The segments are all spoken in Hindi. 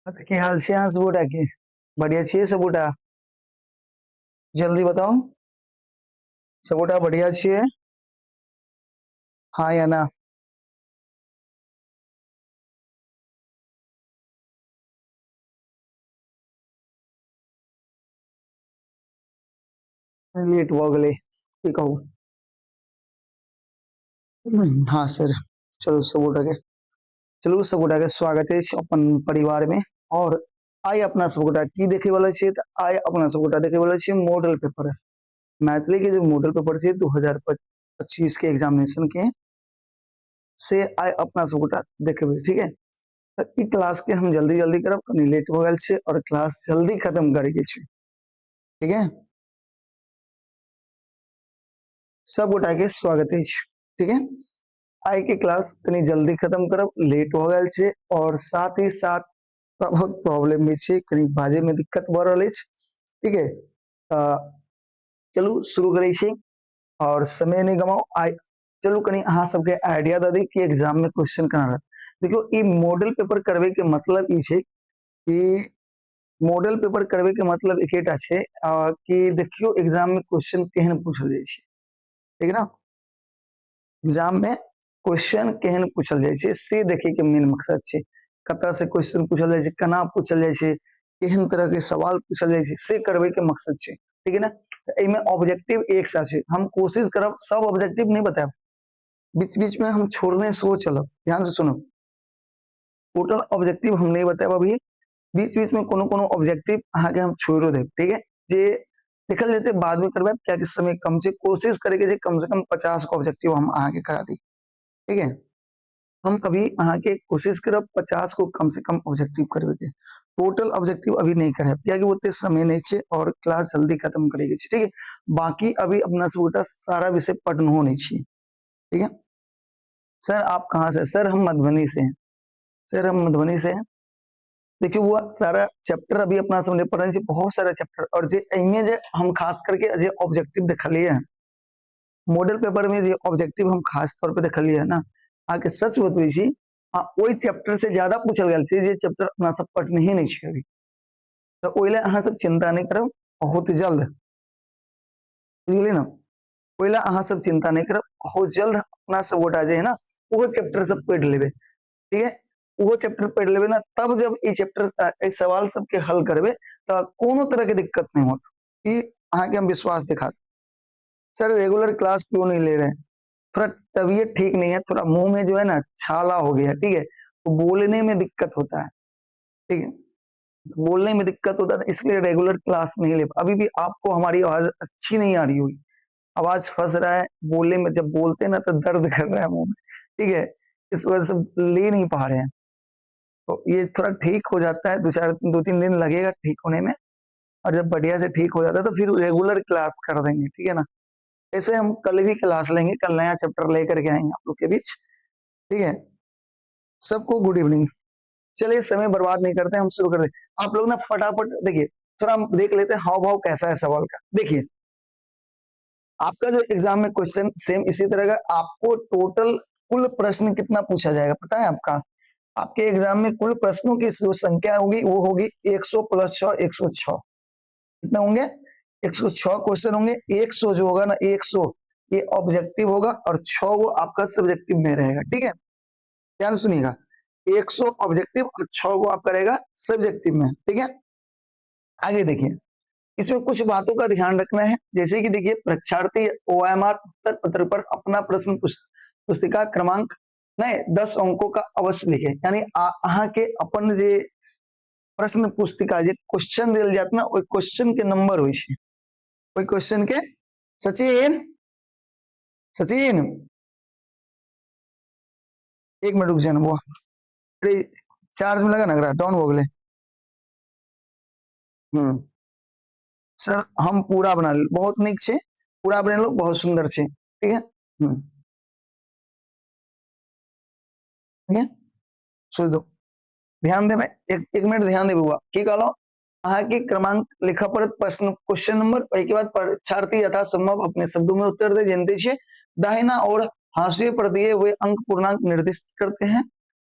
की हाल छे अहाँ सबगोटा के? बढ़िया छियै सबगोटा? जल्दी बताओ। सबगोटा बढ़िया छियै? हाँ या ना? लेट भ गेलै की कहू। हाँ सर। चलू सबगोटा के स्वागत अछि अपन परिवार में। और आइ अपना सबगोटा की देखे वाला छियै त आइ अपना सबगोटा देखे वाला छियै मॉडल पेपर। मैथिली के जो मॉडल पेपर छै 2025 के एग्जामिनेशन के से आइ अपना सबगोटा देखबे, ठीक है। त ई क्लास के हम जल्दी जल्दी करब, कनी लेट भ गेल छै और क्लास जल्दी खत्म करे के छै, ठीक है। सब गोटा के स्वागत है, ठीक है। आई के क्लास कनी जल्दी खत्म करब, लेट हो गए छे और साथ ही साथ बहुत प्रॉब्लम भी छे, कनी बाजे में दिक्कत भ रहल अछि, ठीक है। चलू शुरू करे छी और समय नहीं गमाओ। आई चलू कनी अहाँ सबके आइडिया द दी कि एग्जाम में क्वेश्चन केना रहत। देखियो ई मॉडल पेपर करवे के मतलब ई छे कि मॉडल पेपर करवे के मतलब एकेटा छे कि देखियो एग्जाम में क्वेश्चन केहन पूछल जाय छे, ठीक है ना। एग्जाम में क्वेश्चन केहन पूछल जाय छे से देखे के मेन मकसद छे। कत से क्वेश्चन पूछल जाय छे, केना पूछल जाय छे, केहन तरह के सवाल पूछल जाय छे से करवे के मकसद छे, ठीक है ना। एमे ऑब्जेक्टिव एक सा छे, हम कोशिश करब सब ऑब्जेक्टिव नहीं बताएब, बीच बीच में हम छोड़ने सो चलब। ध्यान से सुनो, टोटल ऑब्जेक्टिव हम नहीं बताएब अभी, बीच बीच में कोनो कोनो ऑब्जेक्टिव अहाँ के हम छोड़ो देब, ठीक है। जे देखल जेते बाद में करबे, क्या कि समय कम छे, कोशिश करे के जे कम से कम 50 का ऑब्जेक्टिव हम अहाँ के करा दी, ठीक है। हम अभी अहाँ के कोशिश करब 50 को कम से कम ऑब्जेक्टिव करवे के, टोटल ऑब्जेक्टिव अभी नहीं करे, क्या कि उतने समय नहीं छे और क्लास जल्दी खत्म करेगी, ठीक है। बाकी अभी अपना सबूटा सारा विषय पढ़नो नहीं छे, ठीक है। सर आप कहाँ से? सर हम मधुबनी से हैं। सर हम मधुबनी से हैं। देखिए वो सारा चैप्टर अभी अपना सबने पढ़ रहे, बहुत सारा चैप्टर, और जे एमे जे हम खास करके जे ऑब्जेक्टिव देखलिए हैं मॉडल पेपर में, जे ऑब्जेक्टिव हम खास तौर पे देखलिए है ना, आके सच बतबै छी ओई चैप्टर से ज्यादा पूछल गेल छै जे चैप्टर अपना सब पढ़ने ही नहीं छी अभी। तो ओइले अहाँ सब चिंता नहीं करब, बहुत जल्द, बुझलिए ना, ओइले अहाँ सब चिंता नहीं करब, बहुत जल्द अपना सब गोटा जे है ना वो चैप्टर सब पढ़ लेबे, ठीक है। वो चैप्टर पढ़ लेबे ना, तब जब ई चैप्टर ए सवाल सब के हल करबे तो कोनो तरह के दिक्कत नहीं होत। ई अहाँ के हम विश्वास दिखा। सर रेगुलर क्लास क्यों नहीं ले रहे हैं? थोड़ा तबीयत ठीक नहीं है, थोड़ा मुंह में जो है ना छाला हो गया, ठीक है, तो बोलने में दिक्कत होता है, ठीक है, बोलने में दिक्कत होता है, इसलिए रेगुलर क्लास नहीं ले। अभी भी आपको हमारी आवाज अच्छी नहीं आ रही होगी, आवाज फंस रहा है बोलने में, जब बोलते हैं ना तो दर्द कर रहा है मुंह में, ठीक है, इस वजह से ले नहीं पा रहे हैं। तो ये थोड़ा ठीक हो जाता है, 2-3 दिन लगेगा ठीक होने में, और जब बढ़िया से ठीक हो जाता है तो फिर रेगुलर क्लास कर देंगे, ठीक है ना। ऐसे हम कल भी क्लास लेंगे, कल नया चैप्टर लेकर के आएंगे आप लोग के बीच, ठीक है। सबको गुड इवनिंग। चलिए समय बर्बाद नहीं करते, हम शुरू कर दे। आप लोग ना फटाफट देखिए, थोड़ा हम देख लेते हैं हाव भाव कैसा है सवाल का। देखिए आपका जो एग्जाम में क्वेश्चन सेम इसी तरह का, आपको टोटल कुल प्रश्न कितना पूछा जाएगा पता है आपका? आपके एग्जाम में कुल प्रश्नों की जो संख्या होगी वो होगी 100 + 6 106। कितना होंगे? 106 क्वेश्चन होंगे। 100 जो होगा ना 100 ये ऑब्जेक्टिव होगा और 6 वो आपका सब्जेक्टिव में रहेगा, ठीक है। ध्यान सुनिएगा, 100 ऑब्जेक्टिव और 6 को आपका रहेगा सब्जेक्टिव में, ठीक है। आगे देखिए, इसमें कुछ बातों का ध्यान रखना है, जैसे कि देखिए परीक्षार्थी OMR उत्तर पत्र पर अपना प्रश्न पुस्तिका क्रमांक नहीं 10 अंकों का अवश्य लिखे। यानी अहाँ के अपन जे प्रश्न पुस्तिका जे क्वेश्चन दिल जात ना, ओई क्वेश्चन के नंबर होई छे, ओई क्वेश्चन के। सचिन सचिन एक मिनट रुक जाना बुआ, अरे चार्ज में लगा ना, डाउन हो गए। सर हम पूरा बना ले, बहुत निक छे, पूरा बना लो, बहुत सुंदर छे, ठीक है। ठीक है, सुन दो, ध्यान दे, मैं एक मिनट ध्यान दे बुआ, की कहलो अहाँ के क्रमांक लिखा पड़त, प्रश्न क्वेश्चन नंबर, के बाद परीक्षार्थी यथासंभव अपने शब्दों में उत्तर दे। जनते छे दाहिना और हाशिए पर दिए हुए अंक पूर्णांक निर्दिष्ट करते हैं।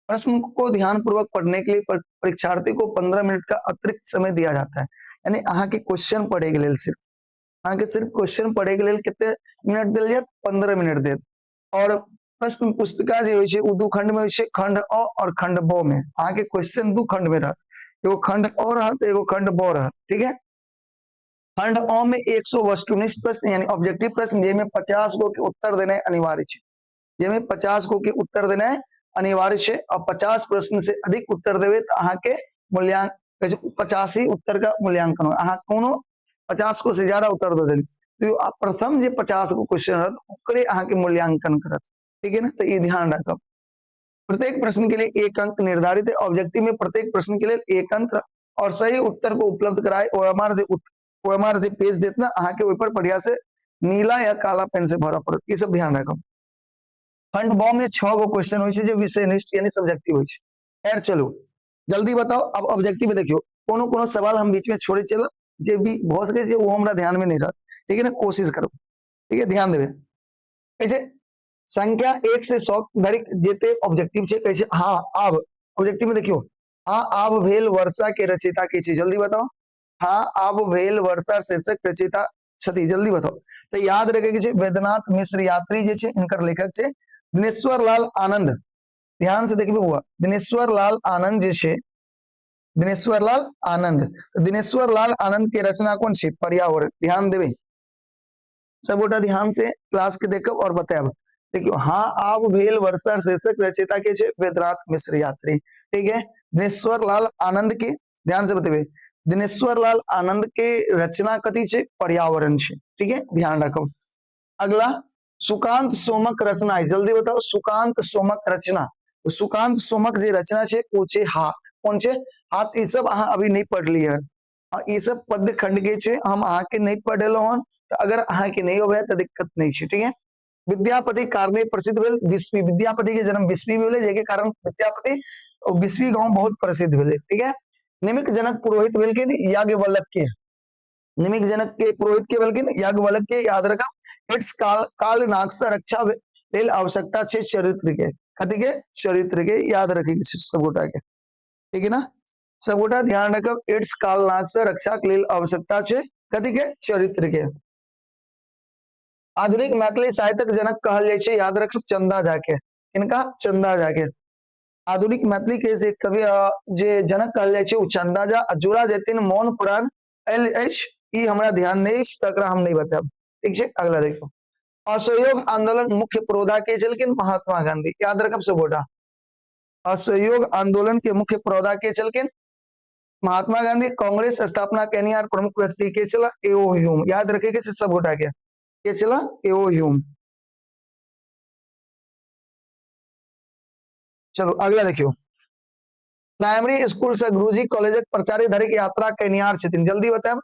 प्रश्न को ध्यानपूर्वक पढ़ने के लिए परीक्षार्थी को 15 मिनट का अतिरिक्त समय दिया जाता है। यानी अहाँ के क्वेश्चन पढ़े के लिए सिर्फ अहाँ के सिर्फ क्वेश्चन पढ़े के लिए कितने मिनट दिल जात? 15 मिनट देत। और प्रश्न पुस्तिका जे होय छै उ दू खंड में होय छै, खंड अ और खंड ब में। अहाँ के क्वेश्चन दू खंड में रहत, एगो खंड अ रहत, एगो खंड ब रहत। ठीक है, खंड अ में 100 वस्तुनिष्ठ प्रश्न यानी ऑब्जेक्टिव प्रश्न जेमे 50 गो के उत्तर देना अनिवार्य है, जेमे 50 गो के उत्तर देना अनिवार्य है। और 50 प्रश्न से अधिक उत्तर देवे तो अहाँ के मूल्यांकन 50 ही उत्तर का मूल्यांकन हो। अहाँ कोनो 50 को से ज्यादा उत्तर दे देली तो प्रथम जे 50 गो क्वेश्चन रहत ओकरे अहाँ के मूल्यांकन करत। ठीक है ना, तो ये ध्यान रखब। प्रत्येक प्रश्न के लिए 1 अंक निर्धारित है। ऑब्जेक्टिव में प्रत्येक प्रश्न के लिए 1 अंक और सही उत्तर को उपलब्ध कराए ओएमआर जे पेज देतना अहाँ के ऊपर बढ़िया से नीला या काला पेन से भरा पड़त। ये सब ध्यान रखब। खंड ब में 6 गो क्वेश्चन होय छै जे विषयनिष्ठ यानी सब्जेक्टिव होय छै। खैर चलो जल्दी बताओ। अब ऑब्जेक्टिव में देखियो कोनो कोनो सवाल हम बीच में छोड़े चलब जे भी हो सके जे वो हमरा ध्यान में नहीं रहत। ठीक है ना, कोशिश करो। ठीक है, ध्यान देवे। कैसे संख्या 1 से 100 धरि जेते ऑब्जेक्टिव छे कैसे। हाँ आब ऑब्जेक्टिव में देखियो हाँ आब भेल वर्षा के रचयिता के छे, जल्दी बताओ। हाँ आब भेल वर्षा शीर्षक रचयिता छथि, जल्दी बताओ। तो याद रखे के छे वैद्यनाथ मिश्र यात्री जे छे इनकर लेखक छे दिनेश्वर लाल आनंद। ध्यान से देखिए हुआ दिनेश्वर लाल आनंद जे छे दिनेश्वर लाल आनंद। तो दिनेश्वर लाल आनंद के रचना कौन छे? पर्यावरण। ध्यान देवे सब गोटा ध्यान से क्लास के देखब और बताब। देखियो हाँ आब भेल वर्षा शीर्षक रचयिता के छे वैद्यनाथ मिश्र यात्री। ठीक है, दिनेश्वर लाल आनंद के ध्यान से बतेबे दिनेश्वर लाल आनंद के रचना कथी छे? पर्यावरण छे। ठीक है, ध्यान रखो। अगला सुकांत सोमक रचना है, जल्दी बताओ। सुकांत सोमक रचना, तो सुकांत सोमक जे रचना छे वो छे हा कौन छे? हाथ। ये सब अहाँ अभी नहीं पढ़ लिए हैं, ये सब पद्य खंड के छे हम अहाँ के नहीं पढ़ेलो हन। तो अगर अहाँ के नहीं होवे तो दिक्कत नहीं छे। ठीक है, विद्यापति कारणे प्रसिद्ध भेल बिस्वी। विद्यापति के जन्म बिस्वी में भेले जेके कारण विद्यापति और बिस्वी गांव बहुत प्रसिद्ध भेले। ठीक है, निमिक जनक पुरोहित भेल के याज्ञवल्क्य के निमिक जनक के पुरोहित के बल्कि याज्ञवल्क्य के याद रखा। इट्स काल नागसा रक्षा लेल आवश्यकता छे चरित्र के, कथी के? चरित्र के याद रखेगी सब गोटा के। ठीक है ना, सब गोटा ध्यान रखब। इट्स काल नागसा रक्षा के लेल आवश्यकता छे कथी के? चरित्र के। आधुनिक मैथिली साहित्यक जनक कहल जाय छे, याद रखब चंदा झा के। इनका चंदा झा के आधुनिक मैथिली के जे कवि जे जनक कहल जाय छे उ चंदा झा। जोड़ा जतिन मौन पुराण एल एच ई हमरा ध्यान नहीं तकरा हम नहीं बताब। ठीक है, अगला देखो। असहयोग आंदोलन मुख्य प्रोधा के चलकिन महात्मा गांधी, याद रखब सब गोटा। असहयोग आंदोलन के मुख्य प्रोधा के चलकिन महात्मा गांधी। कांग्रेस स्थापना केनिहार प्रमुख व्यक्ति के चला? एओ ह्यूम, याद रखे के सब गोटा के चला? एओ ह्यूम। चलो अगला देखियो। प्राइमरी स्कूल से गुरुजी कॉलेज प्रचारित धरिक यात्रा केनिहार छथिन, जल्दी बताएं।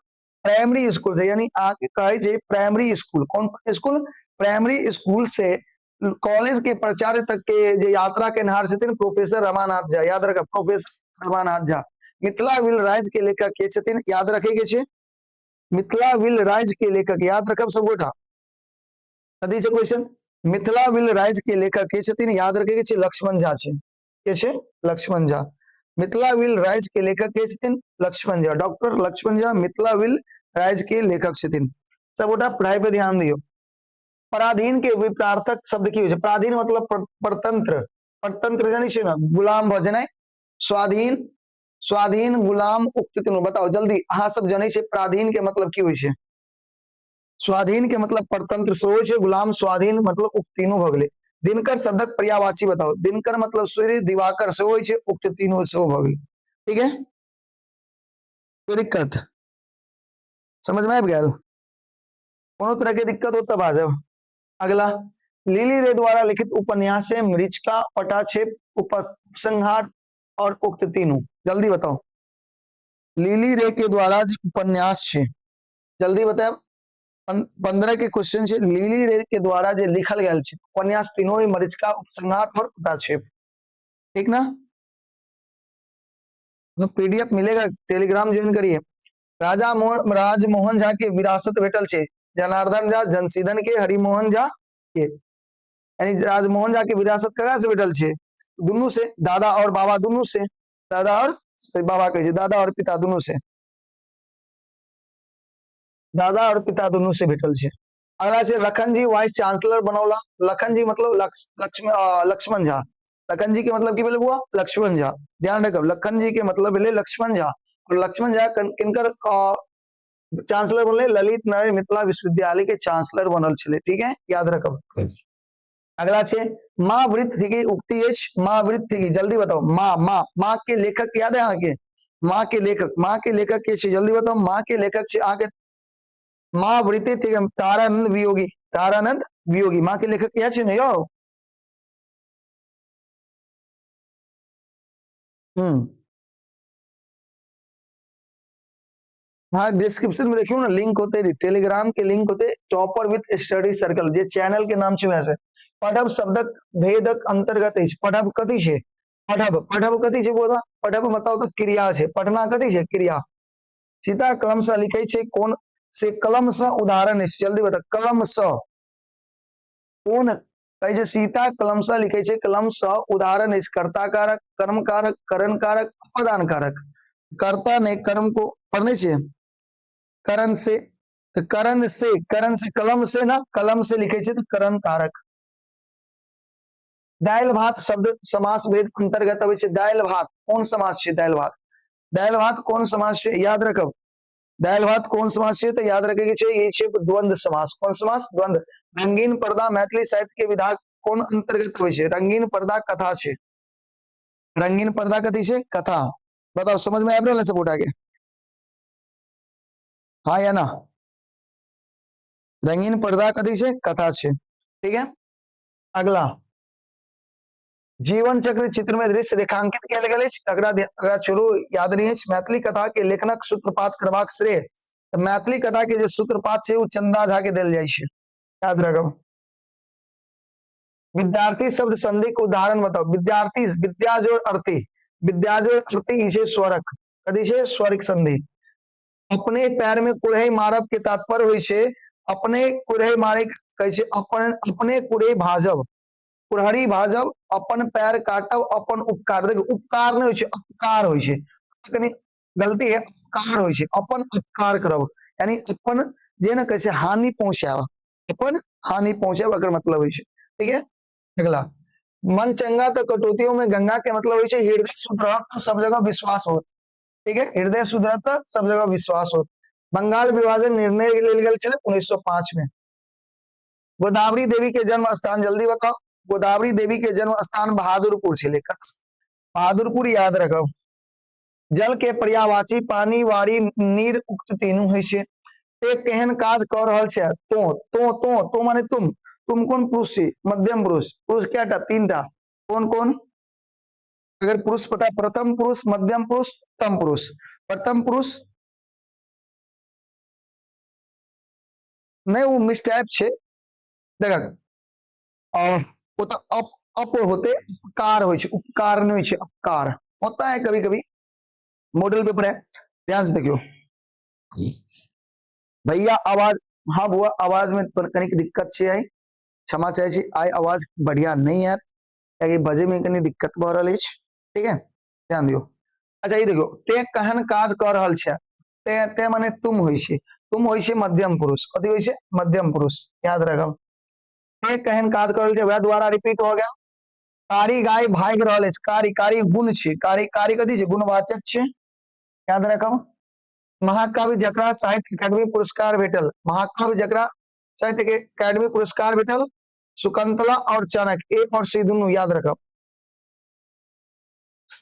प्राइमरी स्कूल से यानी आगे कहे छे प्राइमरी स्कूल, कौन स्कूल? प्राइमरी स्कूल से कॉलेज के प्रचार्य तक के जे यात्रा केनिहार छथिन प्रोफेसर रमानाथ झा, याद रखब professor Ramanath Jha. Mithila will rise के लेखक के छथिन, याद रखे के छे मिथिला विल राइज के लेखक, याद रखब सब गोटा। कथी छे क्वेश्चन? मिथिला विल राइज के लेखक के छथिन, याद रखे के छे लक्ष्मण झा छे। के छे? लक्ष्मण झा। मिथिला विल राइज के लेखक के छथिन Lakshman Jha. Doctor Lakshman Jha Mithila will rise के लेखक छथिन। सब गोटा पढ़ाई पे ध्यान दियो। पराधीन के विपरार्थक शब्द की होय छे? पराधीन मतलब परतंत्र। परतंत्र जानी छे ना, गुलाम भ जेनाय। स्वाधीन, स्वाधीन, गुलाम, उक्त तीनों बताओ जल्दी। अहाँ सब जाने छे पराधीन के मतलब की होय छे? स्वाधीन के मतलब परतंत्र से होय छे, गुलाम स्वाधीन मतलब उक्त तीनों भ गेलै। दिनकर शब्दक पर्यायवाची बताओ। दिनकर मतलब सूर्य, दिवाकर से होय छे, उक्त तीनों से भ गेलै। ठीक है, कोई दिक्कत समझ में आ गया? कोनो तरह की दिक्कत हो तब आ जाओ। अगला लिली रे द्वारा लिखित उपन्यास है मृचिका, पटाक्षेप, उपसंहार और उक्त तीनों, जल्दी बताओ। लिली रे के द्वारा जो उपन्यास है, जल्दी बताओ। 15 के क्वेश्चन है। लिली रे के द्वारा जो लिखल गया है उपन्यास तीनों ही मरीचिका, उपसंहार और पटाक्षेप। ठीक ना, पीडीएफ मिलेगा, टेलीग्राम ज्वाइन करिए। राजमोहन झा के विरासत भेटल छे, जनार्दन झा, जनसीदन के, हरिमोहन झा के। यानी राजमोहन झा के विरासत कहाँ से भेटल छे? दोनों से, दादा और बाबा दोनों से, दादा और बाबा कहिए, दादा और पिता दोनों से, दादा और पिता दोनों से भेटल छे। अगला छे लखन जी वाइस चांसलर बनौला। लखन जी मतलब लक्ष्मण झा। लखन जी के मतलब की भेले बुआ लक्ष्मण झा। ध्यान रखब लखन जी के मतलब भेले लक्ष्मण झा, और लक्ष्मण झा किनकर चांसलर बनले, ललित नारायण मिथिला विश्वविद्यालय के चांसलर बनल छले। ठीक है, याद रखब। अगला छे माँ वृत्त थी की उक्ति माँ वृत्त थी की, जल्दी बताओ। माँ माँ माँ के लेखक याद है यहाँ के? माँ के लेखक, माँ के लेखक के छे, जल्दी बताओ। माँ के लेखक छे आगे माँ वृत्ति थी तारानंद वियोगी। तारानंद वियोगी माँ के लेखक क्या छे ने यो? हम्म, हाँ डिस्क्रिप्शन में देखियो ना, लिंक होते टेलीग्राम के लिंक होते topper with study circle, J channel के नाम छे वैसे। पढ़ब शब्दक भेदक अंतर्गत अछि। पढ़ब कथी छे? पढ़ब, पढ़ब कथी छे बोला? पढ़ब बताओ तो क्रिया छे, पढ़ना कथी छे? क्रिया। सीता कलम से लिखे छे कोन से? कलम से उदाहरण अछि, जल्दी बता। कलम से कोन कहे छे? सीता कलम से लिखे छे, कलम से उदाहरण अछि कर्ता कारक, कर्म कारक, करण कारक, अपदान कारक। कर्ता ने कर्म को पढ़ने छे करण से, तो करण से, करण से कलम से ना, कलम से लिखे छे तो करण कारक। दाल भात शब्द समास भेद अंतर्गत आवे छे। दाल भात कौन समास छे? दाल भात, दाल भात कौन समास छे? याद रखब। दाल भात कौन समास छे? तो याद रखे के छे, ये छे द्वंद्व समास। कौन समास? द्वंद्व। रंगीन पर्दा मैथिली साहित्य के विधा कौन अंतर्गत होय छे? रंगीन पर्दा कथा छे। रंगीन पर्दा कथी छे? कथा। बताओ समझ में आब रहल है सब उठा के? हाँ या ना? रंगीन पर्दा कथी छे? कथा छे। ठीक है, अगला जीवन चक्र चित्र में दृश्य रेखांकित कयल गेल अछि। अगला छोड़ू, याद नहीं अछि। मैथिली कथा के लेखनक सूत्रपात करबाक श्रेय, तो मैथिली कथा के जो सूत्रपात छे वो चंदा झा के देल जाय छे, याद रखब। विद्यार्थी शब्द संधि के उदाहरण बताओ। विद्यार्थी, विद्या जोड़ अर्थी, विद्या जोड़ अर्थी इसे स्वरक, कथी छे? स्वरिक संधि। अपने पैर में कुड़हई मारब के तात्पर्य होय छे, अपने कुड़हई मारे कहे छे, अपने कुड़हई भाजब, कुड़हड़ी भाजब, अपन पैर काटब, अपन उपकार। देखो उपकार नहीं होय छे, अपकार होय छे, कनी गलती है, अपकार होय छे, अपन उपकार करब, यानी अपन जे ना कहे छे हानि पहुंचाब, अपन हानि पहुंचाब अगर मतलब होय छे। ठीक है, अगला मन चंगा तो कटौतियों में गंगा के मतलब होय छे हृदय शुद्ध रहत तो सब जगह विश्वास होत। ठीक है, हृदय शुद्ध रहत तो सब जगह विश्वास होत। बंगाल विभाजन निर्णय लेल गेल छे 1905 में। गोदावरी देवी के जन्म स्थान जल्दी बताओ। गोदावरी देवी के जन्म स्थान बहादुरपुर छे। बहादुरपुर याद रखो। जल के पर्यायवाची पानी, वारी, नीर उक्त तीनों होय छे। ते केहन काज कर रहल छे? तो माने तुम कौन पुरुष छे? मध्यम पुरुष। पुरुष क्याटा? तीनटा। कौन कौन? अगर पुरुष पता, प्रथम पुरुष, मध्यम पुरुष, उत्तम पुरुष। प्रथम पुरुष नहीं, वो मिसटाइप छे। देख और वो तो अप होते, उपकार होय छे, उपकार नहीं होय छे, अपकार होता है कभी कभी। मॉडल पेपर है, ध्यान से देखियो भैया। आवाज, हाँ बुआ आवाज में कनिक दिक्कत छे आई, क्षमा चाहे छी। आई आवाज बढ़िया नहीं है, ताकि बजे में कनी दिक्कत भ रहल अछि। ठीक है, ध्यान दियो। अच्छा ये देखो, ते कहन काज कर रहल छे, ते माने तुम होय छे, तुम होय छे मध्यम पुरुष। कथी होय छे? मध्यम पुरुष, याद रखब। ते कहन काज कर रहल छे, वह दोबारा रिपीट हो गया। कारी गाय भाग रहल अछि, कारी, कारी गुण छे, कारी, कारी कथी छे? गुणवाचक छे, याद रखब। महाकाव्य जकरा साहित्य अकादमी पुरस्कार भेटल, महाकाव्य जकरा साहित्य के अकादमी पुरस्कार भेटल, शकुंतला और चाणक्य, एक और सी दोनों याद रखब।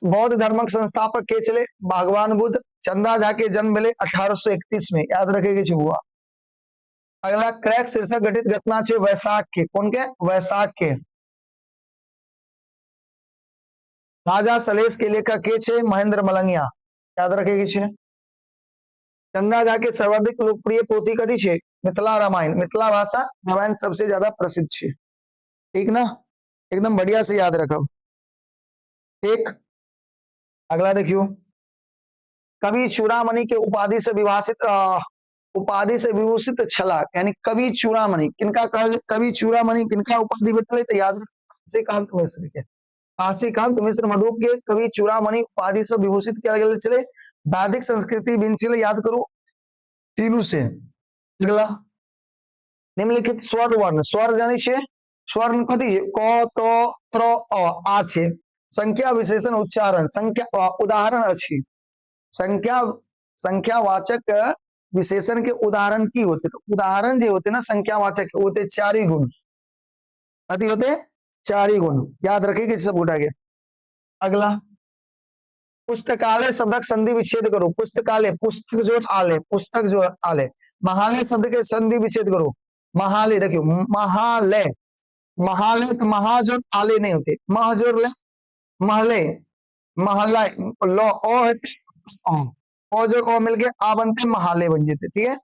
बौद्ध धर्मक संस्थापक के चले? भगवान बुद्ध। चंदा झा के जन्म भेले 1831 में, याद रखेगी छे हुआ। अगला क्रैक शीर्षक घटित घटना छे वैशाख के, कौन के? वैशाख के। राजा सलेश के लेखक के छे? महेंद्र मलंगिया, याद रखेगी छे। चंदा झा के सर्वाधिक लोकप्रिय पोथी कथी छे? मिथिला रामायण। मिथिला भाषा रामायण सबसे ज्यादा प्रसिद्ध छे। ठीक ना, एकदम बढ़िया से याद रखब। ठीक, अगला देखियो। कवि चूड़ामणि के उपाधि से विभूषित छला, यानी कवि चूड़ामणि किनका कहल? कवि चूड़ामणि किनका उपाधि भेटले? तो याद से कांत मिश्र के। काशीकांत मिश्र मधु के कवि चूड़ामणि उपाधि से विभूषित किया गया चले वैदिक संस्कृति बिन चले याद करो तीनों से। अगला निम्नलिखित स्वर वर्ण स्वर जानी छे स्वर्ण कथी क त त्र अ आ छे संख्या विशेषण उच्चारण संख्या उदाहरण अच्छी संख्या संख्यावाचक विशेषण के उदाहरण की होते तो उदाहरण जो होते ना संख्यावाचक होते चार ही गुण कथी होते चार ही गुण याद रखिए सब उठा के। अगला पुस्तकालय शब्द संधि विच्छेद करो पुस्तकालय पुस्तक जो आले महालय शब्द के संधि विच्छेद करो महालय देखियो महालय महालय तो महाजोर आले नहीं होते महजोर ले महलय महलय लो ओ जो ओ मिलके आ बनते महालय बन जाते ठीक है।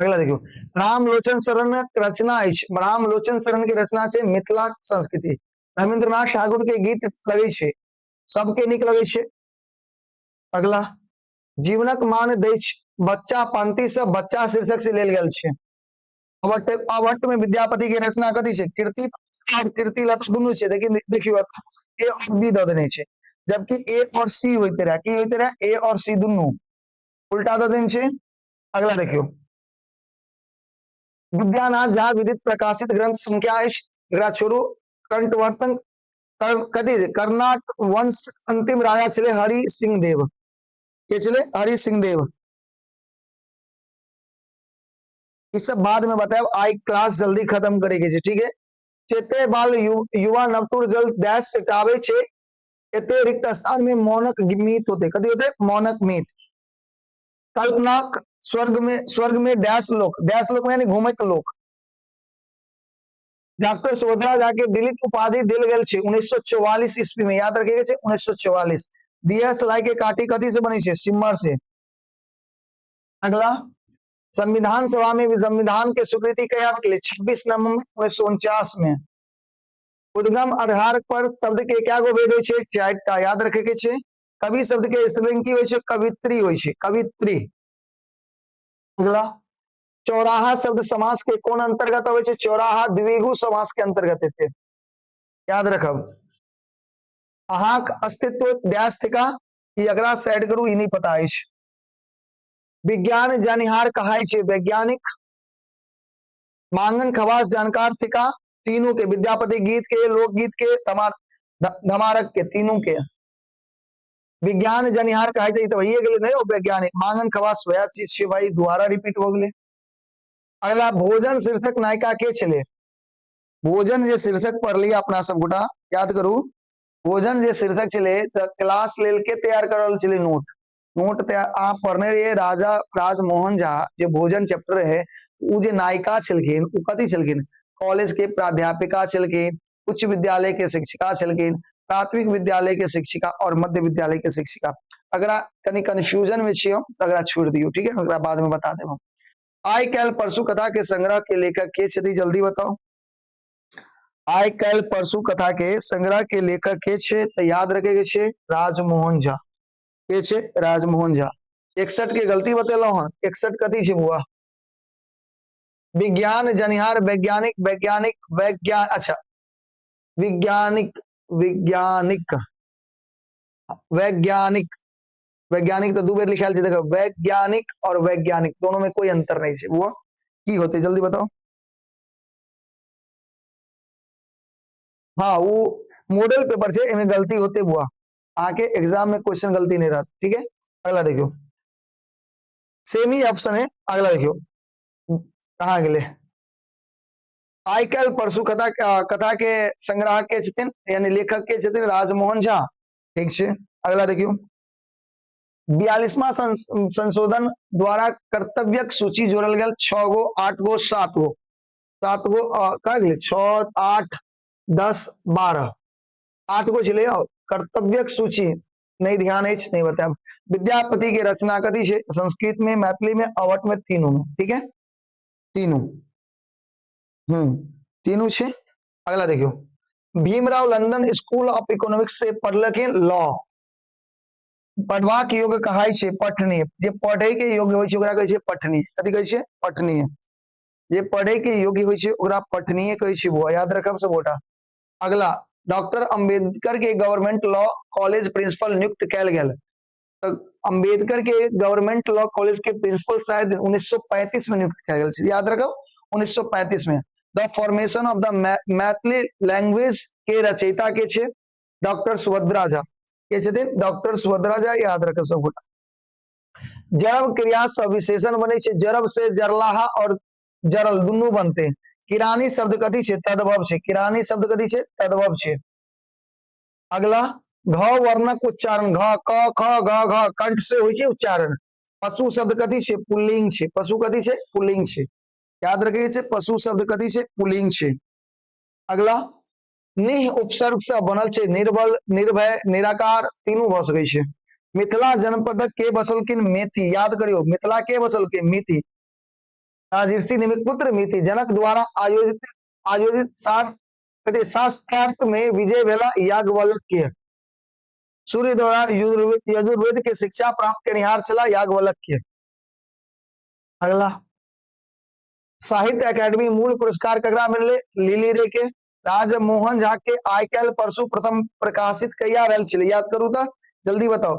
अगला देखियो रामलोचन शरण रचना रामलोचन शरण की रचना से मिथिला संस्कृति रविंद्रनाथ ठाकुर के गीत लगे छे सबके निक लगे छे। अगला जीवनक मान दै बच्चा पंक्ति से बच्चा शीर्षक से लेल गेल छे अवट में विद्यापति की रचना कथी छे कीर्ति और कीर्ति लता दुनू छे लेकिन देखियो ए और बी द देने छे जबकि ए और सी होते रहा की होते रहा ए और सी दुनू उल्टा द देने छे। अगला देखियो विद्यानाथ झा विदित प्रकाशित ग्रंथ संख्या छोड़ो कंठवर्तन कथी कर्नाट वंश अंतिम राजा चले हरि सिंह देव के चले हरि सिंह देव इस सब बाद में बताओ आई क्लास जल्दी खत्म करेगी ठीक है। चेते बाल युवा नवतुर जल डैश सिटावे छे एते रिक्त स्थान में मौनक मीत होते कदी होते मौनक मीत कल्पनाक स्वर्ग में डैश लोक यानी घूमत लोक डॉक्टर सोधरा जाके दिलीप उपाधि दिल गेल छे 1944 ईस्वी में याद रखिएगा छे 1944 दिया सलाई के काटी कथी से बनी छे सिमर से। अगला संविधान सभा में संविधान के स्वीकृति कया 26 नवंबर 1949 में उद्गम आधार पर शब्द के क्या गो भेद होय छे चारटा याद रखे के छे कवि शब्द के स्त्रीलिंग की होय छे कवित्री होय छे कवित्री। अगला चौराहा शब्द समास के कौन अंतर्गत होय छे चौराहा द्विगु समास के अंतर्गत है याद रखब अहाक अस्तित्व डैश थिका ई अगला साइड करू ई नहीं पता है। विज्ञान जानिहार कहाय छे वैज्ञानिक मांगन खवास जानकार थिका तीनों के विद्यापति गीत के लोकगीत के धमारक के तीनों के विज्ञान जानिहार कहाय छे तो ये गेले नहीं हो वैज्ञानिक मांगन खवास वया चीज छे भाई दोबारा रिपीट हो गेले। अगला भोजन शीर्षक नायिका के चले भोजन जे शीर्षक पढ़ लिया अपना सब गोटा याद करू भोजन जे शीर्षक चले तो क्लास लेल के तैयार करल चले नोट तैयार आप पढ़ने रहिए राजा राजमोहन झा जो भोजन चैप्टर है उ जे नायिका छलखिन उ कथी छलखिन कॉलेज के प्राध्यापिका छलखिन उच्च विद्यालय के शिक्षिका छलखिन प्राथमिक विद्यालय के शिक्षिका और मध्य विद्यालय के शिक्षिका। अगर कहीं कंफ्यूजन में छियो अगर छोड़ दियो ठीक है अगर बाद में बता देबो। आई कैल परसु कथा के संग्रह के लेखक के छे जल्दी बताओ आई कैल परसु कथा के संग्रह के लेखक के छे तो याद रखे के छे राजमोहन झा के छे राजमोहन झा। 61 के गलती बतेलो हन 61 कथी छे बुआ विज्ञान जनिहार वैज्ञानिक अच्छा वैज्ञानिक तो दो बार लिखाल देखो वैज्ञानिक और वैज्ञानिक दोनों में कोई अंतर नहीं है वो की होते जल्दी बताओ। हाँ वो मॉडल पेपर से इनमें गलती होते बुआ आके एग्जाम में क्वेश्चन गलती नहीं रहता ठीक है। अगला देखियो सेमी ऑप्शन है अगला देखियो कहाँ गए आई कल परसु कथा के संग्राहक के छथिन यानी लेखक के छथिन राजमोहन झा ठीक है। अगला देखियो 42वां संशोधन द्वारा कर्तव्यक सूची जोड़ल गेल 6 गो 8 गो 7 गो का गेल 6 8 10 12 8 गो चले कर्तव्यक सूची नहीं ध्यान है नहीं बताया विद्यापति की रचना कथी छे संस्कृत में मैथिली में अवट में तीनों में ठीक है तीनों तीनों छे। अगला देखियो Bhimrao London school of economics से पढ़लखिन लॉ पढ़वाक योग्य कहाय छे पठनीय जे पढ़े के योग्य होय छे ओकरा कहै छे पठनीय कथि कहै छे पठनीय जे पढ़े के योग्य होय छे ओकरा पठनीय कहै छे वो याद रखब सब गोटा। अगला, डॉक्टर अंबेडकर के गवर्नमेंट लॉ कॉलेज प्रिंसिपल नियुक्त कैल गेल। तो अंबेडकर के गवर्नमेंट लॉ कॉलेज के प्रिंसिपल शायद 1935 में नियुक्त किया गया, याद रखो 1935 में। The formation of the Maithili language के रचयिता के छे डॉक्टर सुभद्रा झा, के छथिन डॉक्टर सुभद्रा झा, याद रखो सब गोटा। जरब क्रिया से विशेषण बने छे, जरब से जरलाहा और जरल दुनू बनते। किरानी शब्द कथी छे, तद्भव छे, किरानी शब्द कथी छे, तद्भव छे। अगला, घ वर्णक उच्चारण, घ क ख ग घ कंठ से होय छे उच्चारण। पशु शब्द कथी छे, पुल्लिंग छे, पशु कथी छे, पुल्लिंग छे, याद रखिए छे, पशु शब्द कथी छे, पुल्लिंग छे। अगला, निह उपसर्ग से बनल छे, निर्बल, निर्भय, निराकार तीनों भ सकै छे। मिथिला जनपद के बसलकिन मेथी, याद करियो मिथिला के बसलकिन मिथि, राजर्षि निमित पुत्र मिथि, जनक द्वारा आयोजित आयोजित शास्त्रार्थ में विजय भेला याज्ञवल्क्य, सूर्य द्वारा यजुर्वेद के शिक्षा प्राप्त करनिहार छला याज्ञवल्क्य। अगला, साहित्य अकादमी मूल पुरस्कार ककरा मिलले, लिली रे के। राजमोहन झा के आइ काल्हि परसू प्रथम प्रकाशित कहिया भेल छलै, याद करू तो जल्दी बताओ।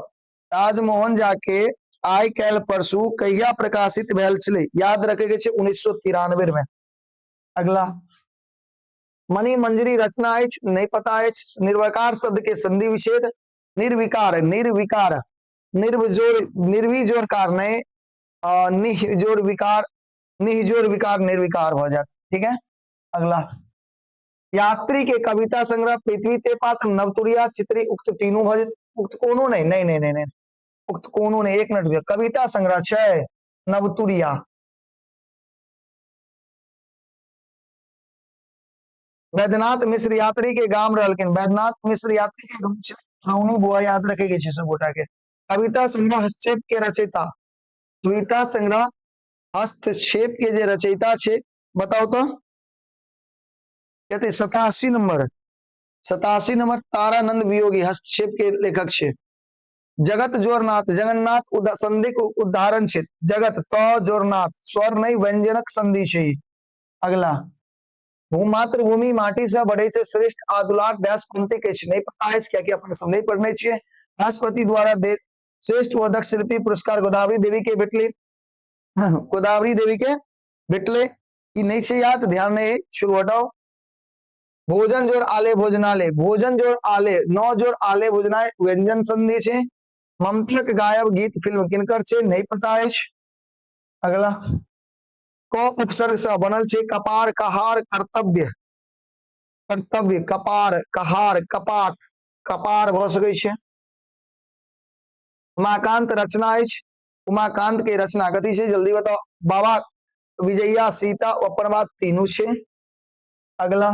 राजमोहन झा के आइ काल्हि परसू कहिया प्रकाशित भेल छलै, याद रखे के छे 1993 में। अगला, मणि मंजरी रचना है, नहीं पता है। निर्विकार शब्द के संधि विच्छेद, निर्विकार, निर्विकार, निर्विजोड़, निर्विजोड़कार नहीं, निजोड़ विकार, निजोड़ विकार निर्विकार हो जाता, ठीक है। अगला, यात्री के कविता संग्रह पृथ्वी ते पात्र, नवतुरिया, चित्री, उक्त तीनों भज, उक्त कोनो नहीं, नहीं नहीं नहीं नहीं, उक्त कोनो नहीं, एक मिनट भैया, कविता संग्रह छह नवतुरिया। वैद्यनाथ मिश्र यात्री के गांव रहलकिन, वैद्यनाथ मिश्र यात्री के गांव छौनी बुआ, याद रखेगे छे सब गोटा के। कविता संग्रह हस्तक्षेप के रचयिता, कविता संग्रह हस्तक्षेप के जे रचयिता छे बताओ तो, कहते 87 नंबर, 87 नंबर तारानंद वियोगी हस्तक्षेप के लेखक छे। जगत जोरनाथ, जगन्नाथ संधि को उदाहरण छे, जगत तो जोरनाथ, स्वर नहीं व्यंजनक संधि छे। अगला, भूमात्र भूमि माटी से बढ़े से श्रेष्ठ आदुलार डैश पंक्ति के छे, नहीं पता है क्या, अपने सब नहीं पढ़ने चाहिए। राष्ट्रपति द्वारा श्रेष्ठ व दक्ष शिल्पी पुरस्कार गोदावरी देवी के भेटले, गोदावरी देवी के भेटले, ई नहीं छे याद, ध्यान नहीं, शुरू हटाओ। भोजन जोर आले भोजनालय, भोजन जोर आले, नौ जोर आले भोजनालय व्यंजन संधि छे। ममत्रक गायब गीत फिल्म किनकर छे, नहीं पता है। अगला, को उपसर्ग से बनल छे, कपार, कहार, कर्तव्य, कर्तव्य, कपार, कहार, कपाट, कपार भ सकै छे। उमाकांत रचना है, उमाकांत के रचना कथी छे, जल्दी बताओ। बाबा विजया, सीता, अपनवाद तीनों छे। अगला,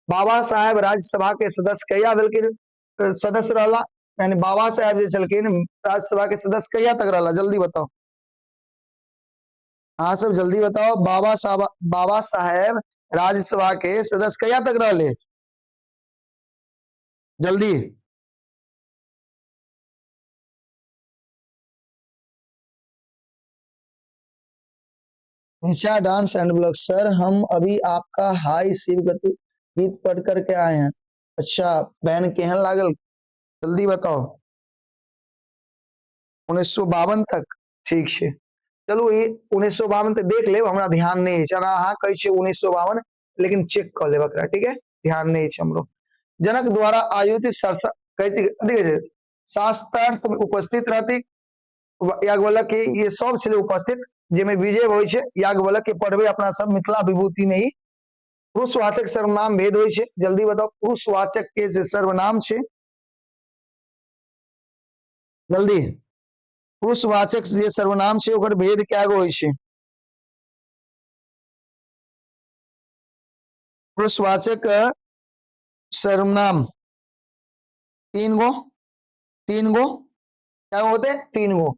बाबा साहेब राज्यसभा के सदस्य कहिया भेलकिन, सदस्य रहला, यानी बाबा साहेब जे छलकिन राज्यसभा के सदस्य कहिया तक रहला, जल्दी बताओ। हाँ सब जल्दी बताओ, बाबा साहेब राज्यसभा के सदस्य कहिया तक रहले, जल्दी। निशा डांस एंड ब्लॉग, सर हम अभी आपका हाई शिव गति गीत पढ़ करके आए हैं। अच्छा, बहन केहन लागल, जल्दी बताओ। 1952 तक, ठीक है, चलो ये 1952 तक देख ले, हमरा ध्यान नहीं है, हाँ कही 1952, लेकिन चेक कर ले बकरा, ठीक है, ध्यान नहीं है हमरो। जनक द्वारा आयोजित शास्त्रार्थ में उपस्थित रहती याज्ञवल्क्य के, ये सब छले उपस्थित, जेमे विजय होय छे, याज्ञवल्क्य के पढ़बे अपना सब मिथिला विभूति में ही। पुरुषवाचक सर्वनाम भेद होय छे, जल्दी बताओ, पुरुषवाचक के जे सर्वनाम छे, जल्दी, पुरुषवाचक जे सर्वनाम छे ओकर भेद क्या गो होय छे, पुरुषवाचक सर्वनाम तीन गो, तीन गो क्या होते, तीन गो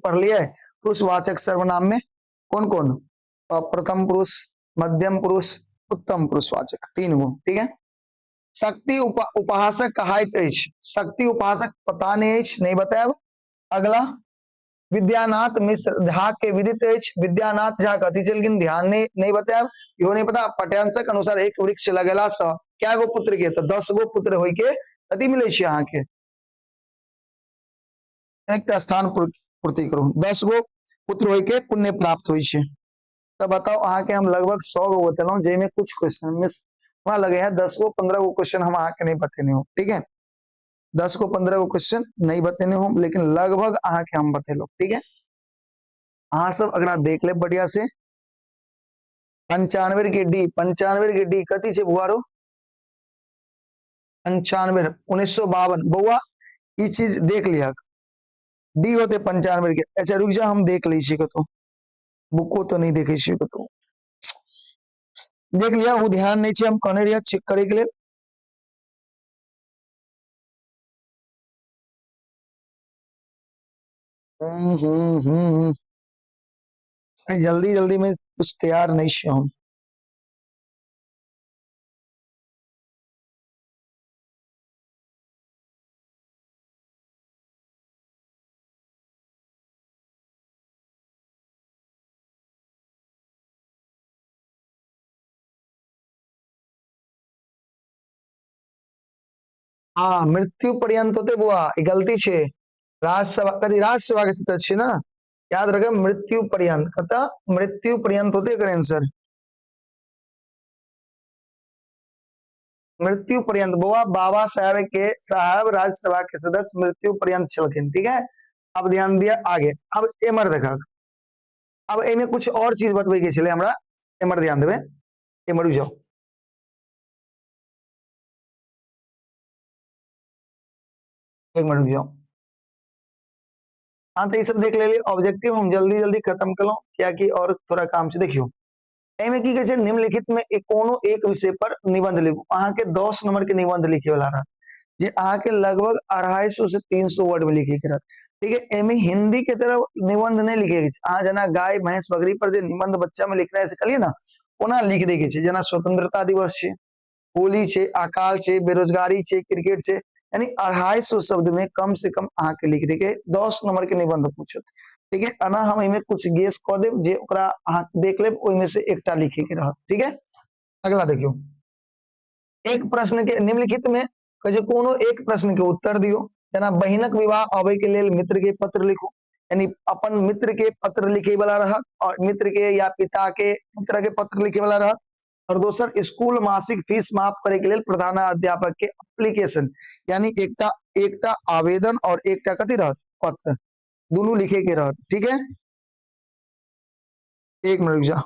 पढ़ लिया है। पुरुषवाचक सर्वनाम में कौन कौन, प्रथम पुरुष, मध्यम पुरुष, उत्तम पुरुषवाचक, तीन गो, ठीक है। शक्ति उपासक कहाइत अछि, शक्ति उपासक पता नहीं बताएब। अगला, विद्यानाथ मिश्र झा के विदित अछि, विद्यानाथ झा कथी छलखिन, ध्यान नहीं बताएब। इहो नहीं पता पाठ्यांशक अनुसार एक वृक्ष लगेला सँ क्या गो पुत्र के, तो 10 गो पुत्र होय के कथी मिले छै अहाँ के, एक स्थान पूर्ति करू, 10 गो पुत्र होय के पुण्य प्राप्त होय छै। तब बताओ अहाँ के हम लगभग 100 गो बतेलौं, जे में कुछ क्वेश्चन मिस हमरा लगे है 10 गो 15 गो क्वेश्चन हम अहाँ के नहीं बतेने हो, ठीक है, 10 गो 15 गो क्वेश्चन नहीं बतेने हो, लेकिन लगभग अहाँ के हम बतेलो, ठीक है। अहाँ सब अगर देख ले बढ़िया से 95 के डी कथी छै बुआरो, 95 1952 बउआ ई चीज देख लिया, डी होते 95 के। अच्छा रुक जा हम देख ली छी कतो, बुको तो नहीं देखे छी कतो, देख लिया वो ध्यान नहीं छै, हम कहने रिया चेक करे के लिए। जल्दी जल्दी में कुछ तैयार नहीं छी हम, हाँ मृत्यु पर्यंत होते बुआ ई गलती छे, राज्यसभा कथी राज्यसभा के सदस्य छे ना, याद रखे मृत्यु पर्यंत, कत मृत्यु पर्यंत होते एकर आंसर, मृत्यु पर्यंत बउआ बाबा साहब राज्यसभा के सदस्य मृत्यु पर्यंत छलखिन, ठीक है। अब ध्यान दिया आगे, अब एमर देखा, अब एमे कुछ और चीज बतबे के छले हमरा, एमर ध्यान देबे, एमर जाओ, एक मिनट रुक जाओ। हाँ तो ये सब देख ले, ऑब्जेक्टिव हम जल्दी जल्दी खत्म कर लो, क्या कि और थोड़ा काम से देखियो। एमे की कहे छै निम्नलिखित में कोनो एक विषय पर निबंध लिखो, अहाँ के 10 नंबर के निबंध लिखे वाला रहत, जे अहाँ के लगभग 250 से 300 वर्ड में लिखे के रहत, ठीक है। एमे हिंदी के तरफ निबंध नहीं लिखे के छै, अहाँ जना गाय भैंस बकरी पर जे निबंध बच्चा में लिखना है से कहलिए ना, ओना लिख दे के छै, जना स्वतंत्रता दिवस छै, होली छे, अकाल छे, बेरोजगारी छे, क्रिकेट छे, यानी 250 शब्द में कम से कम अहाँ के लिख दे के 10 नंबर के निबंध पूछत, ठीक है। अना हम इमे कुछ गेस क देब, जे ओकरा अहाँ देख लेब, ओइ में से एकटा लिखे के रहत, ठीक है। अगला देखियो, एक प्रश्न के निम्नलिखित में कहे कोनो एक प्रश्न के उत्तर दियो, जना बहिनक विवाह आवे के लेल मित्र के पत्र लिखो, यानी अपन मित्र के पत्र लिखे वाला रहत, और मित्र के या पिता के मित्र के पत्र लिखे वाला रहत, और दोसर स्कूल मासिक फीस माफ करे के लिए प्रधानाध्यापक के एप्लीकेशन, यानी एकटा एकटा आवेदन और एकटा कथी रहत पत्र, दोनों लिखे के रहत, ठीक है। एक मिनट रुक जा,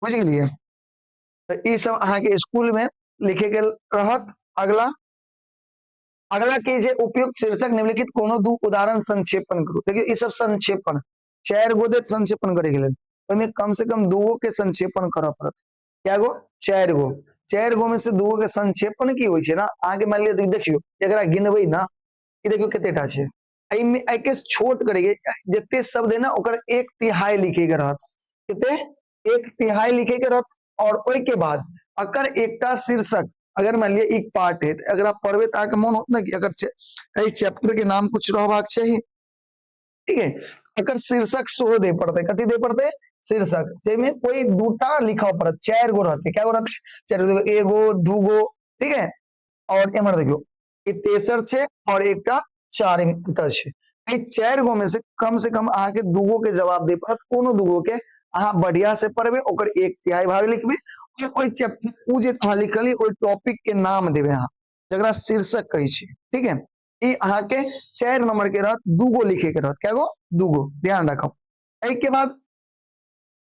बुझ गेलिए, तो ई सब अहाँ के स्कूल में लिखे के रहत। अगला अगला के जे उपयुक्त शीर्षक निम्नलिखित कोनो दू उदाहरण संक्षेपण करू, देखिए ई सब संक्षेपण 4 गो दे संक्षेपण करे के लेल, ओइमे कम से कम 2 गो के संक्षेपण करऽ पड़त, क्या गो 4 गो, 4 गो में से 2 गो के संक्षेपण की होय छै ना, आगे मान लियो देखियो एकरा गिनबै ना, ई देखियो कतेटा छै, एइ में एइ के छोट करेगे, जते शब्द है ना ओकर 1/3 लिखे के रहत, कते 1/3 लिखे के रहत, और ओइ के बाद अकर एकटा शीर्षक, अगर मान लिया एक पार्ट है, अगर आप पढ़बे तो आके मन होत ना कि अगर चैप्टर के नाम कुछ रहबाक चाहिए, ठीक है, अकर शीर्षक सेहो दे पड़ते, कथी दे पड़ते शीर्षक, जेमे कोई दूटा लिखा पड़त, 4 गो रहते, क्या गो रहते 4 गो, एगो दूगो, ठीक है। और एमर देखियो ई तेसर छे और एकटा 4 मीटर छे, ई 4 गो में से कम अहाँ के 2 गो के जवाब दे पड़त, कोनो 2 गो के अहाँ बढ़िया से पढ़बे, ओकर 1/3 भाग लिखबे, और ओइ चैप्टर उ जे अहाँ लिखली ओइ टॉपिक के नाम देबे अहाँ, जकरा शीर्षक कहै छै, ठीक है। ई अहाँ के 4 नंबर के रहत, 2 गो लिखे के रहत, क्या गो 2 गो, ध्यान रखो। एइ के बाद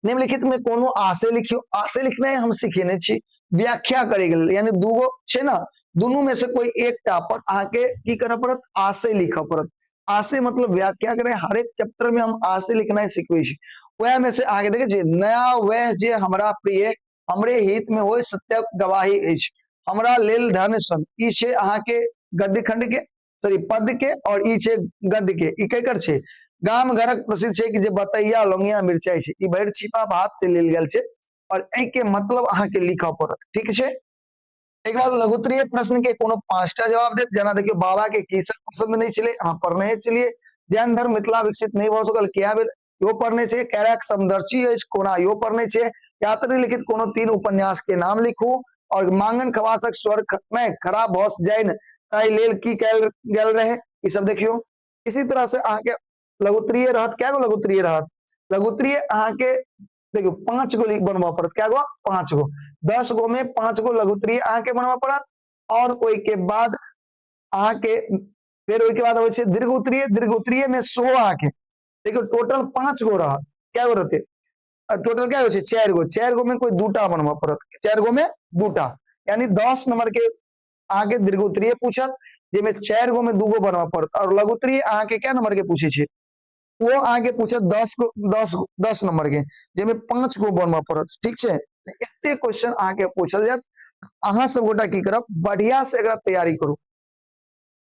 निम्नलिखित में कोनो आशय लिखियो, आशय लिखना हम सिखेने छी, व्याख्या करे गेल, यानी 2 गो छे ना, दोनों में से कोई एकटा पर अहाँ के की करऽ पड़त, आशय लिखऽ पड़त, आशय मतलब व्याख्या करे, हर एक चैप्टर में हम आशय लिखना सिखबै छी, वह में से आगे देखे छी, नया वह जे हमरा प्रिय हमरे हित में होय सत्य गवाही अछि, हमरा लेल धन सन, ई छे अहाँ के गद्य खंड के, सॉरी पद के, और ई छे गद्य के, ई केकर छे गाम घरक प्रसिद्ध छे कि जे बतैया लौंगिया मिर्चाई छे, ई भरि छिपा भात से लेल गेल छे, और ए के मतलब अहाँ के लिखा पड़त, ठीक छे। एक बात लघुत्तरीय प्रश्न के कोनो 5टा जवाब दे जना देखियो बाबा के की सब पसंद नहीं चले हाँ पढ़ने चलिए जैन धर्म मिथिला विकसित नहीं हो सकल क्या बेर यो पढ़ने से कैरक समदर्शी कोना यो पढ़ने से यात्री लिखित कोनो 3 उपन्यास के नाम लिखू और मांगन खवासक स्वर में खराब भौस जैन ताई लेल की कैल गेल रहे ये सब देखियो। इसी तरह से आके लघुत्तरीय रहत क्या गो लघुत्तरीय रहत लघुत्तरीय आके देखियो 5 गो बनवा पड़त क्या गो 5 गो 10 गो में 5 गो लघुत्तरीय आके बनवा पड़त और ओई के बाद आके फिर ओई के बाद होय छै दीर्घोत्तरीय में 100 आके देखियो टोटल 5 गो रहा क्या गो रहते टोटल क्या होय छै 4 गो में कोई दूटा बनवा पड़त 4 गो में दूटा यानी 10 नंबर के आगे दीर्घोत्तरीय पूछत जेमे 4 गो में 2 गो बनवा पड़त और लघुत्तरीय आके क्या नंबर के पूछे छै वो आगे पूछत 10 नंबर के जेमे 5 गो बनवा पड़त ठीक छै एते क्वेश्चन आके पूछल जात अहाँ सब गोटा की करब बढ़िया से एकरा तैयारी करू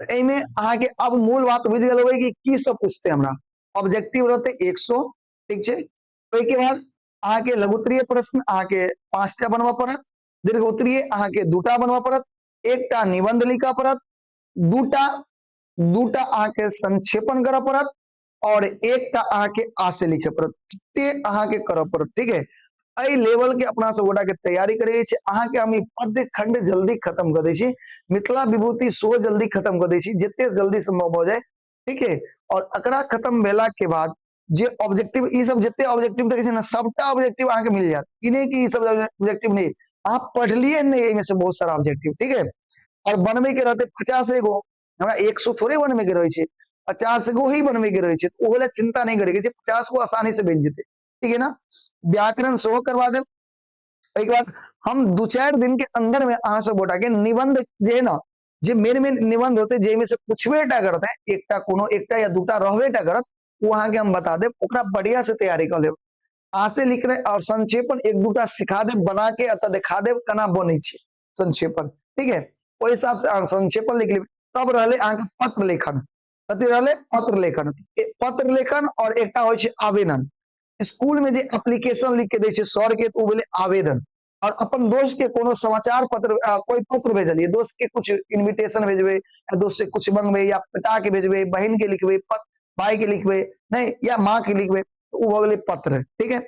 एमे आके अब मूल बात बुझ गेल होय कि की सब पूछते हमरा ऑब्जेक्टिव रहते 100 ठीक छै ओई के बाद आके लघुत्तरीय प्रश्न आके 5टा बनवा पड़त दीर्घोत्तरीय आके 2टा बनवा पड़त एकटा निबंध लिखा पड़त दूटा आके संक्षेपण करा पड़त और एकटा आके आसे लिखे पड़त ते आके करब पड़त ठीक है एई लेवल के अपना सब गोटा के तैयारी करे छै आके हम पद्य खंड जल्दी खत्म कर दै छी मिथिला विभूति सो जल्दी खत्म कर दै छी जते जल्दी संभव हो जाए ठीक है और एकरा खत्म भेला के बाद जे ऑब्जेक्टिव ई सब जते ऑब्जेक्टिव देखे छै ना सबटा ऑब्जेक्टिव आके मिल जात ई नहीं कि ई सब ऑब्जेक्टिव नहीं आप पढ़ लिए नहीं एमे से बहुत सारा ऑब्जेक्टिव ठीक है और बनवे के रहते 50 गो हमरा 100 थोड़े बनवे के रहे छै 50 गो ही बनवे के रहे छै ओला चिंता नहीं करे के 50 गो आसानी से बन जेते ठीक है ना व्याकरण सो करवा दे एक बात हम 2-4 दिन के अंदर में अहाँ सब गोटा के निबंध जे है ना जे मेन निबंध होते जेमे से कुछवेटा करते हैं एकटा कोनो एकटा या दूटा रहवेटा करत वो अहाँ के हम बता दे ओकरा बढ़िया से तैयारी कर लेब आसे लिख रहे और संक्षेपण एक दूटा सिखा दे बना के अत दिखा दे केना बनै छै संक्षेपण ठीक है ओहि हिसाब से संक्षेपण लिख लेब तब रहले अहाँ के पत्र लेखन कथि रहले पत्र लेखन और एकटा होय छै आवेदन स्कूल में जे एप्लीकेशन लिख के दै छै सर के तो बोले आवेदन और अपन दोस्त के कोनो समाचार पत्र कोई पत्र भेजलिए दोस्त के कुछ इनविटेशन भेजबे या दोस्त से कुछ मांगबे या पिता के भेजबे बहन के लिखबे भाई के लिखबे नहीं या माँ के लिखबे वो हो गेले पत्र ठीक है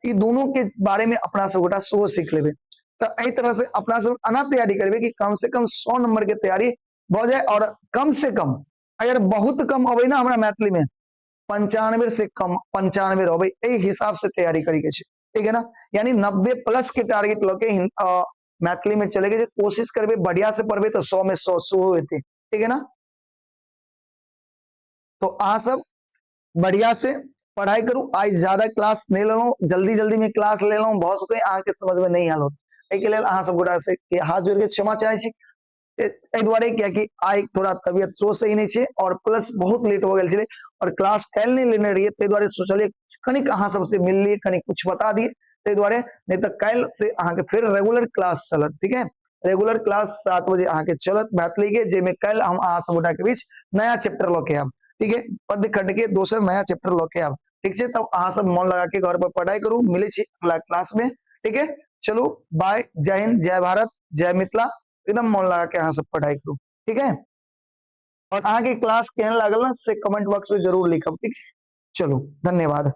ये दोनों के बारे में अपना सब गोटा सो सीख लेबे तो एही तरह से अपना सब अना तैयारी करबे कि कम से कम 100 नंबर के तैयारी हो जाए और कम से कम अगर बहुत कम अबे ना हमरा मैथिली में 95 से कम 95 रहबे एही हिसाब से तैयारी करी के छै ठीक है ना यानी 90 प्लस के टारगेट लके मैथिली में चले के कोशिश करबे बढ़िया से पढ़बे तो 100 में 100 होते ठीक है ना तो आ सब बढ़िया से पढ़ाई करू आज ज्यादा क्लास नहीं ले लो जल्दी में क्लास ले लो बहुत सके आके समझ में नहीं आलो एके लेल अहाँ सब गोटा से हाथ जोड़ के क्षमा चाहे छी द्वारे क्या कि आई थोड़ा तबियत सो सही नहीं छे और प्लस बहुत लेट हो गेल छले और क्लास कैल नहीं लेने रहिए ते द्वारे सोचलिए कनिक अहाँ सबसे मिल लिए कनिक कुछ बता दिए ते द्वारे नहीं तो कैल से अहाँ के फिर रेगुलर क्लास चलत ठीक है रेगुलर क्लास 7 बजे अहाँ के चलत मैथिली के जेमे कैल हम अहाँ सब गोटा के बीच नया चैप्टर लके आब ठीक है पद्य खंड के दोसर नया चैप्टर लके आब ठीक है तब अहाँ सब मन लगा के घर पर पढ़ाई करू मिले छी अगला क्लास में ठीक है चलो बाय जय हिंद जय भारत जय मिथिला एकदम मन लगा के अहाँ सब पढ़ाई करू ठीक है और आगे क्लास केहन लागल ना से कमेंट बॉक्स में जरूर लिखब ठीक है चलो धन्यवाद।